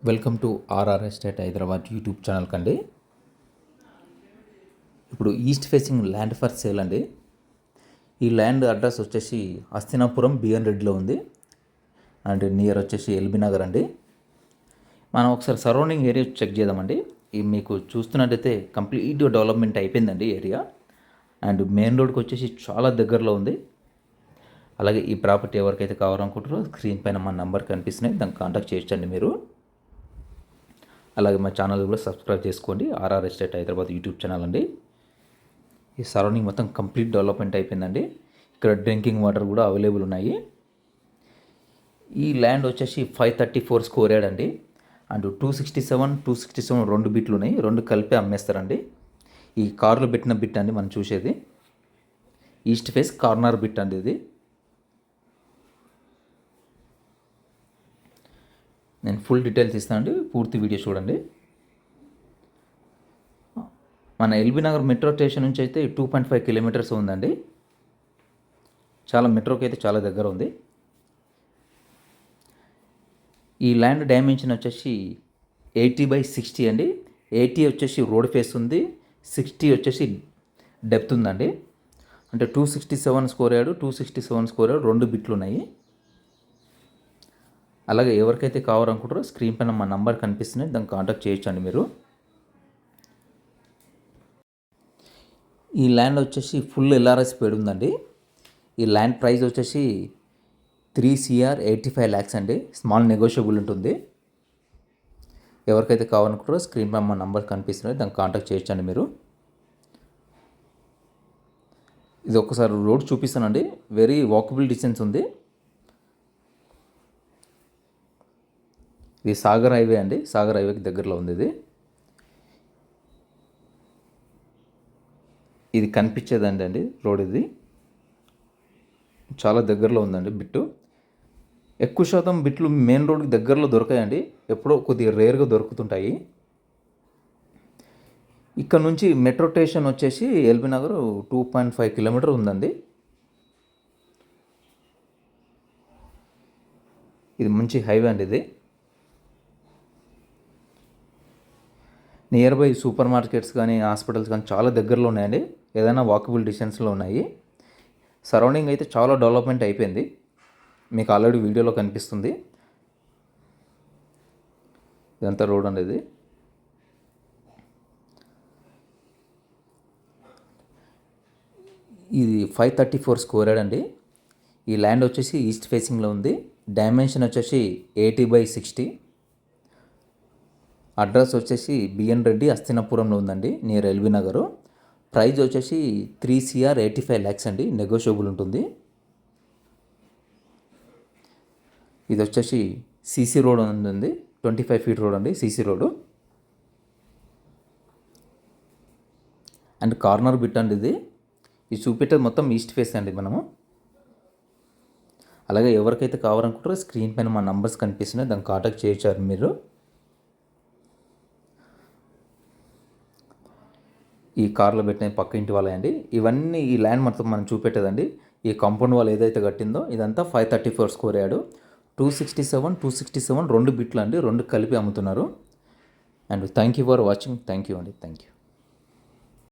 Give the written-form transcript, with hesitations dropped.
Welcome to RR estate Hyderabad YouTube channel కండి. ఇప్పుడు east facing land for sale అండి. ఈ ల్యాండ్ అడ్రస్ వచ్చేసి హస్తినాపురం బిఎన్ రెడ్డిలో ఉంది అండ్ నియర్ వచ్చేసి ఎల్బీ నగర్ అండి. మనం ఒకసారి సరౌండింగ్ ఏరియా చెక్ చేద్దామండి. ఇది మీకు చూస్తున్నట్టయితే కంప్లీట్గా డెవలప్మెంట్ అయిపోయిందండి ఏరియా అండ్ మెయిన్ రోడ్కి వచ్చేసి చాలా దగ్గరలో ఉంది. అలాగే ఈ ప్రాపర్టీ ఎవరికైతే కావాలనుకుంటారో స్క్రీన్ పైన మా నెంబర్ కనిపిస్తున్నాయి, దానికి కాంటాక్ట్ చేయొచ్చండి మీరు. అలాగే మా ఛానల్ కూడా సబ్స్క్రైబ్ చేసుకోండి, RR estate Hyderabad YouTube channel అండి. ఈ సరౌండింగ్ మొత్తం కంప్లీట్ డెవలప్మెంట్ అయిపోయిందండి. ఇక్కడ డ్రింకింగ్ వాటర్ కూడా అవైలబుల్ ఉన్నాయి. ఈ ల్యాండ్ వచ్చేసి 534 స్క్వేర్ యార్డ్ అండి అండ్ 267 రెండు బిట్లు ఉన్నాయి, రెండు కలిపి అమ్మేస్తారండి. ఈ కార్లో పెట్టిన బిట్ అండి మనం చూసేది, ఈస్ట్ ఫేస్ కార్నర్ బిట్ అండి ఇది. నేను ఫుల్ డీటెయిల్స్ ఇస్తానండి, పూర్తి వీడియో చూడండి. మన ఎల్బీ నగర్ మెట్రో స్టేషన్ నుంచి అయితే 2.5 కిలోమీటర్స్ ఉందండి. చాలా మెట్రోకి అయితే చాలా దగ్గర ఉంది. ఈ ల్యాండ్ డైమెన్షన్ వచ్చేసి 80/60 అండి. 80 వచ్చేసి రోడ్ ఫేస్ ఉంది, 60 వచ్చేసి డెప్త్ ఉందండి. అంటే 267 స్క్వేర్ యార్డ్ 267 స్క్వేర్ యార్డ్ రెండు బిట్లు ఉన్నాయి. అలాగే ఎవరికైతే కావాలనుకుంటారో స్క్రీన్ పైన మా నంబర్ కనిపిస్తున్నాయి, దాన్ని కాంటాక్ట్ చేయొచ్చండి మీరు. ఈ ల్యాండ్ వచ్చేసి ఫుల్ ఎల్ఆర్ఎస్ పేడ్ ఉందండి. ఈ ల్యాండ్ ప్రైస్ వచ్చేసి 3,85 lakhs అండి. స్మాల్ నెగోషియబుల్ ఉంటుంది. ఎవరికైతే కావాలనుకుంటారో స్క్రీన్ పైన మా నంబర్ కనిపిస్తున్నాయి, దాన్ని కాంటాక్ట్ చేయొచ్చండి మీరు. ఇది ఒక్కసారి రోడ్ చూపిస్తానండి, వెరీ వాకబుల్ డిస్టెన్స్ ఉంది. ఇది సాగర్ హైవే అండి, సాగర్ హైవేకి దగ్గరలో ఉంది ఇది. ఇది కనిపించేదండి అండి రోడ్, ఇది చాలా దగ్గరలో ఉందండి బిట్టు. ఎక్కువ శాతం బిట్లు మెయిన్ రోడ్కి దగ్గరలో దొరకాయండి, ఎప్పుడో కొద్దిగా రేర్గా దొరుకుతుంటాయి. ఇక్కడ నుంచి మెట్రో స్టేషన్ వచ్చేసి ఎల్బీ నగర్ 2.5 కిలోమీటర్ ఉందండి. ఇది మంచి హైవే అండి. ఇది నియర్ బై సూపర్ మార్కెట్స్ కానీ హాస్పిటల్స్ కానీ చాలా దగ్గరలో ఉన్నాయండి, ఏదైనా వాకబుల్ డిస్టెన్స్లో ఉన్నాయి. సరౌండింగ్ అయితే చాలా డెవలప్మెంట్ అయిపోయింది, మీకు ఆల్రెడీ వీడియోలో కనిపిస్తుంది. ఇదంతా రోడ్ అనేది. ఇది 534 స్క్వేర్ యార్డ్ అండి. ఈ ల్యాండ్ వచ్చేసి ఈస్ట్ ఫేసింగ్లో ఉంది. డైమెన్షన్ వచ్చేసి 80/60. అడ్రస్ వచ్చేసి బిఎన్ రెడ్డి హస్తినాపురంలో ఉందండి, నియర్ ఎల్బీ నగరు. ప్రైజ్ వచ్చేసి 3,85 lakhs అండి, నెగోషియబుల్ ఉంటుంది. ఇది వచ్చేసి సీసీ రోడ్ ఉంటుంది, 25 feet రోడ్ అండి, CC road and corner bit అండి ఇది. ఇది చూపెట్టేది మొత్తం ఈస్ట్ ఫేస్ అండి మనము. అలాగే ఎవరికైతే కావాలనుకుంటారో స్క్రీన్ పైన మా నంబర్స్ కనిపిస్తున్నాయి, దాన్ని కాంటాక్ట్ చేయొచ్చారు మీరు. ఈ కార్లో పెట్టిన పక్క ఇంటి వాళ్ళే అండి ఇవన్నీ. ఈ ల్యాండ్ మొత్తం మనం చూపెట్టేదండి. ఈ కాంపౌండ్ వాల్ ఏదైతే కట్టిందో ఇదంతా 534 స్క్వేర్ యార్డ్ 267 రెండు బిట్లు అండి, రెండు కలిపి అమ్ముతున్నారు. And thank you for watching. Thank you అండి, థ్యాంక్ యూ.